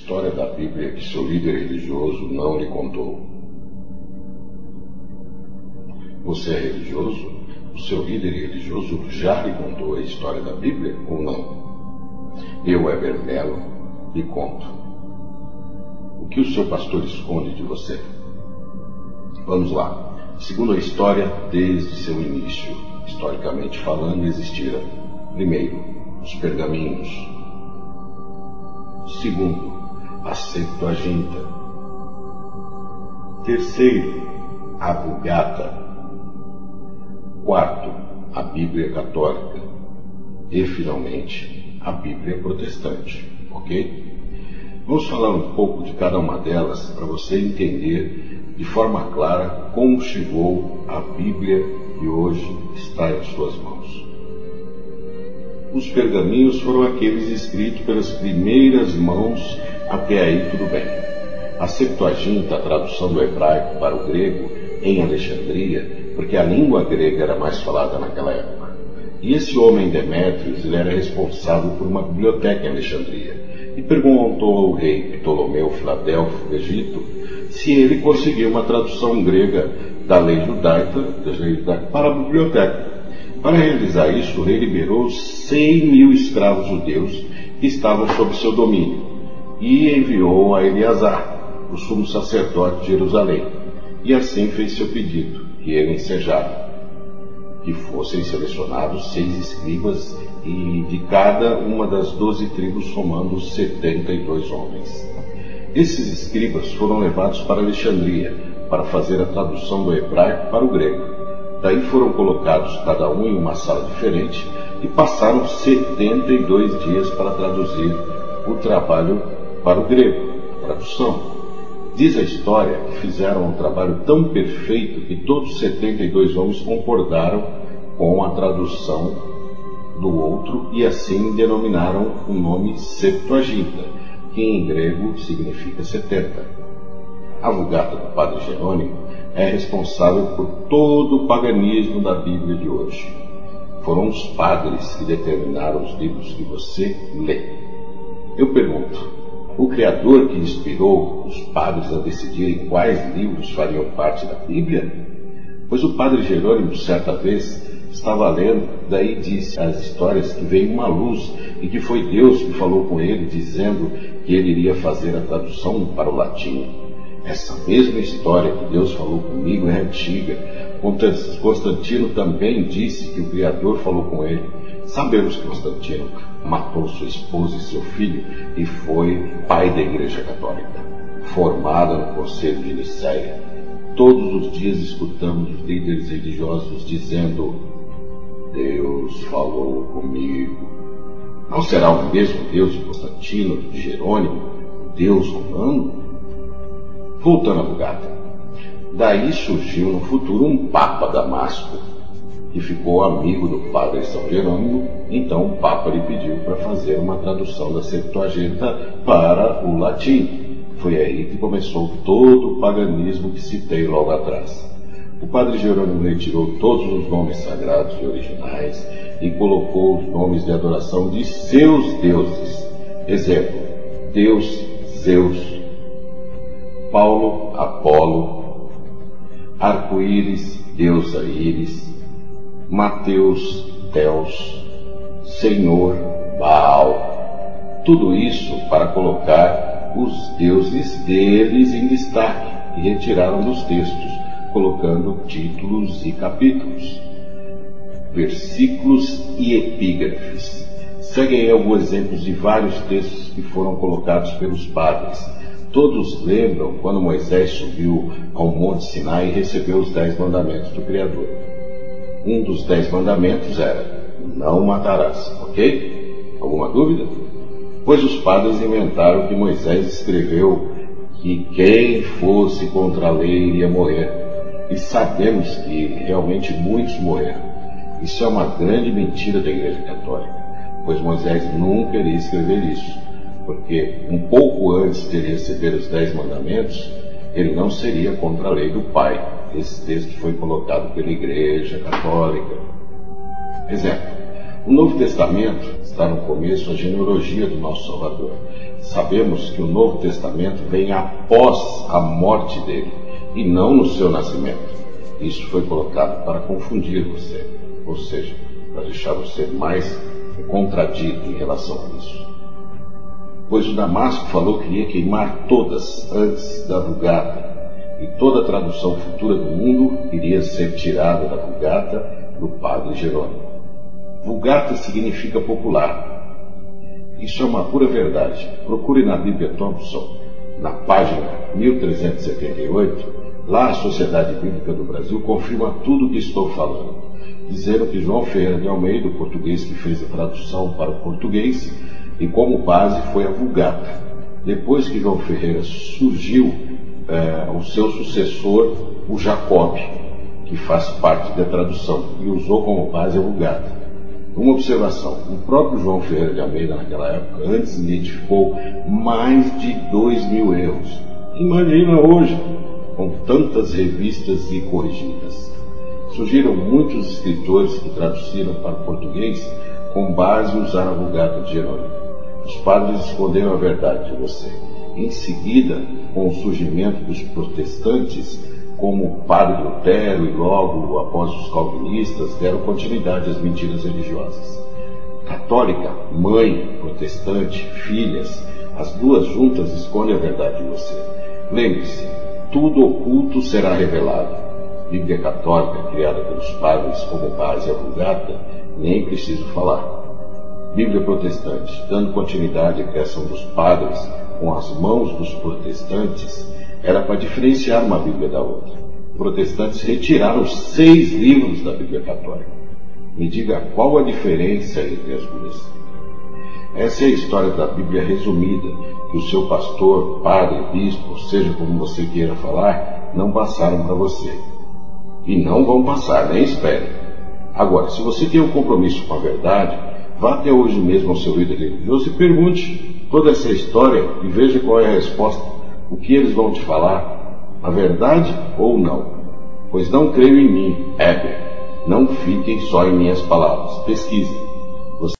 história da Bíblia que seu líder religioso não lhe contou? Você é religioso? O seu líder religioso já lhe contou a história da Bíblia ou não? Eu, Heber Melo, lhe conto. O que o seu pastor esconde de você? Vamos lá. Segundo a história, desde seu início, historicamente falando, existiram: primeiro, os pergaminhos; segundo, a Septuaginta; terceiro, a Vulgata; quarto, a Bíblia Católica; e, finalmente, a Bíblia Protestante. Ok? Vamos falar um pouco de cada uma delas para você entender de forma clara como chegou a Bíblia que hoje está em suas mãos. Os pergaminhos foram aqueles escritos pelas primeiras mãos, até aí tudo bem. A Septuaginta, a tradução do hebraico para o grego, em Alexandria, porque a língua grega era mais falada naquela época. E esse homem Demétrios, ele era responsável por uma biblioteca em Alexandria, e perguntou ao rei Ptolomeu Filadelfo do Egito se ele conseguiu uma tradução grega da lei judaica para a biblioteca. Para realizar isso, o rei liberou 100.000 escravos judeus que estavam sob seu domínio e enviou a Eleazar, o sumo sacerdote de Jerusalém, e assim fez seu pedido, que ele ensejara que fossem selecionados 6 escribas e de cada uma das 12 tribos, somando 72 homens. Esses escribas foram levados para Alexandria para fazer a tradução do hebraico para o grego. Daí foram colocados cada um em uma sala diferente e passaram 72 dias para traduzir o trabalho para o grego, a tradução. Diz a história que fizeram um trabalho tão perfeito que todos os 72 homens concordaram com a tradução do outro e assim denominaram o nome Septuaginta, que em grego significa 70. A Vulgata do Padre Jerônimo é responsável por todo o paganismo da Bíblia de hoje. Foram os padres que determinaram os livros que você lê. Eu pergunto, o Criador que inspirou os padres a decidirem quais livros fariam parte da Bíblia? Pois o Padre Jerônimo, certa vez, estava lendo, daí disse as histórias que veio uma luz e que foi Deus que falou com ele, dizendo que ele iria fazer a tradução para o latim. Essa mesma história que Deus falou comigo é antiga. Constantino também disse que o Criador falou com ele. Sabemos que Constantino matou sua esposa e seu filho e foi pai da Igreja Católica, formada no Conselho de Nicéia. Todos os dias escutamos os líderes religiosos dizendo: Deus falou comigo. Não será o mesmo Deus de Constantino, de Jerônimo, o Deus romano? Voltando à Vulgata. Daí surgiu no futuro um Papa Damasco, que ficou amigo do padre São Jerônimo. Então o Papa lhe pediu para fazer uma tradução da Septuaginta para o latim. Foi aí que começou todo o paganismo que citei logo atrás. O padre Jerônimo retirou todos os nomes sagrados e originais e colocou os nomes de adoração de seus deuses. Exemplo: Deus, Zeus; Paulo, Apolo; Arco-íris, deusa Íris; Mateus, Deus; Senhor, Baal. Tudo isso para colocar os deuses deles em destaque, e retiraram dos textos, colocando títulos e capítulos, versículos e epígrafes. Seguem alguns exemplos de vários textos que foram colocados pelos padres. Todos lembram quando Moisés subiu ao Monte Sinai e recebeu os 10 mandamentos do Criador. Um dos 10 mandamentos era: não matarás, ok? Alguma dúvida? Pois os padres inventaram que Moisés escreveu que quem fosse contra a lei iria morrer. E sabemos que realmente muitos morreram. Isso é uma grande mentira da Igreja Católica, pois Moisés nunca iria escrever isso, porque um pouco antes de ele receber os 10 mandamentos, ele não seria contra a lei do Pai. Esse texto foi colocado pela Igreja Católica. Exemplo: o Novo Testamento está no começo a genealogia do nosso Salvador. Sabemos que o Novo Testamento vem após a morte dele e não no seu nascimento. Isso foi colocado para confundir você, ou seja, para deixar você mais contradito em relação a isso. Pois o Damasco falou que iria queimar todas antes da Vulgata, e toda a tradução futura do mundo iria ser tirada da Vulgata do padre Jerônimo. Vulgata significa popular. Isso é uma pura verdade. Procure na Bíblia Thompson, na página 1378, lá a Sociedade Bíblica do Brasil confirma tudo o que estou falando, dizendo que João Ferreira de Almeida, o português que fez a tradução para o português, e como base foi a Vulgata. Depois que João Ferreira surgiu o seu sucessor, o Jacob, que faz parte da tradução, e usou como base a Vulgata. Uma observação: o próprio João Ferreira de Almeida, naquela época, antes identificou mais de 2.000 erros. Imagina hoje, com tantas revistas e corrigidas. Surgiram muitos escritores que traduziram para o português com base em usar a Vulgata de Jerônimo. Os padres esconderam a verdade de você. Em seguida, com o surgimento dos protestantes, como o padre Lutero e logo após os calvinistas, deram continuidade às mentiras religiosas. Católica, mãe, protestante, filhas, as duas juntas escondem a verdade de você. Lembre-se, tudo oculto será revelado. Bíblia Católica, criada pelos padres como base à Vulgata, nem preciso falar. Bíblia Protestante, dando continuidade à criação dos padres com as mãos dos protestantes, era para diferenciar uma Bíblia da outra. Protestantes retiraram 6 livros da Bíblia Católica. Me diga qual a diferença entre as duas. Essa é a história da Bíblia resumida, que o seu pastor, padre, bispo, seja como você queira falar, não passaram para você. E não vão passar, nem espere. Agora, se você tem um compromisso com a verdade, vá até hoje mesmo ao seu líder religioso e pergunte toda essa história e veja qual é a resposta. O que eles vão te falar? A verdade ou não? Pois não creio em mim, Heber. Não fiquem só em minhas palavras. Pesquisem.